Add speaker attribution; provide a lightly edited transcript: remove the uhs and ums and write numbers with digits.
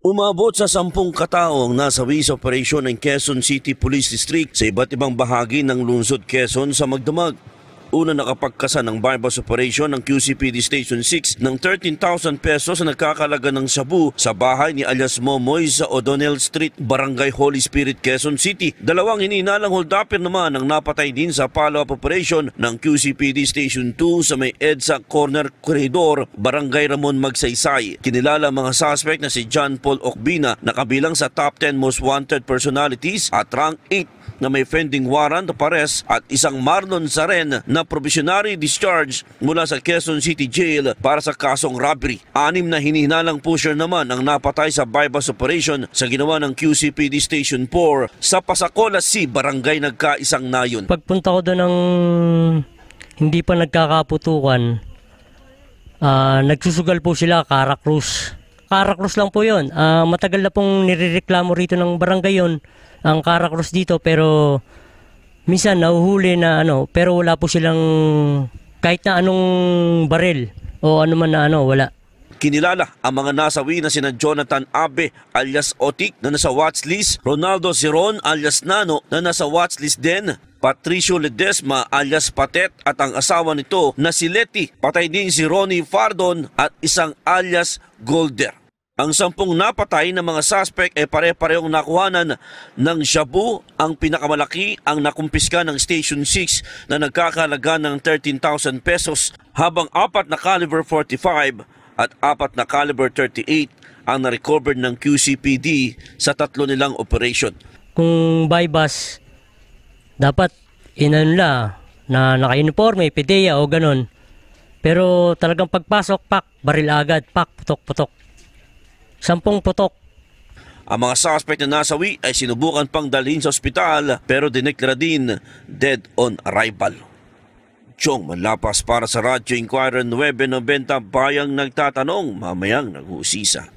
Speaker 1: Umabot sa 10 katao ang nasawi sa operasyon ng Quezon City Police District sa iba't ibang bahagi ng lungsod Quezon sa magdamag. Una nakapagkasa ng bypass operation ng QCPD Station 6 ng 13,000 pesos na nagkakalaga ng shabu sa bahay ni alias Momoy sa O'Donnell Street, Barangay Holy Spirit, Quezon City. Dalawang hininalang holdupper naman ang napatay din sa follow-up operation ng QCPD Station 2 sa may EDSA Corner Corridor, Barangay Ramon Magsaysay. Kinilala mga suspect na si John Paul Ocbina na kabilang sa top 10 most wanted personalities at rank 8 na may pending warrant of arrest at isang Marlon Saren na provisionary discharge mula sa Quezon City Jail para sa kasong robbery. 6 na hinihinalang pusher naman ang napatay sa bypass operation sa ginawa ng QCPD Station 4 sa Pasacola C, Barangay Nagkaisang Nayon.
Speaker 2: Pagpunta ko doon ng hindi pa nagkakaputukan, nagsusugal po sila, Caracruz. Caracruz lang po yun. Matagal na pong nirereklamo rito ng barangay yun, ang Caracruz dito, pero minsan nahuhuli na pero wala po silang kahit na anong baril o ano man na wala.
Speaker 1: Kinilala ang mga nasawi na sina Jonathan Abe alias Otik na nasa watchlist, Ronaldo Zeron alias Nano na nasa watchlist din, Patricio Ledesma alias Patet at ang asawa nito na si Leti, patay din si Ronnie Fardon at isang alias Golder. Ang 10 napatay na mga suspect ay pare-parehong nakuhanan ng shabu. Ang pinakamalaki ang nakumpiska ng Station 6 na nagkakalaga ng 13,000 pesos, habang 4 na caliber 45 at 4 na caliber 38 ang na-recover ng QCPD sa 3 nilang operation.
Speaker 2: Kung bypass, dapat inanla na naka-uniforme, PDEA o ganon. Pero talagang pagpasok, pak, baril agad, pak, putok-putok. 10 putok.
Speaker 1: Ang mga suspect na nasawi ay sinubukan pang dalhin sa ospital pero dineklara din dead on arrival. Chong Manlapas para sa Radyo Inquirer 990, bayang nagtatanong, mamayang nag-uusisa.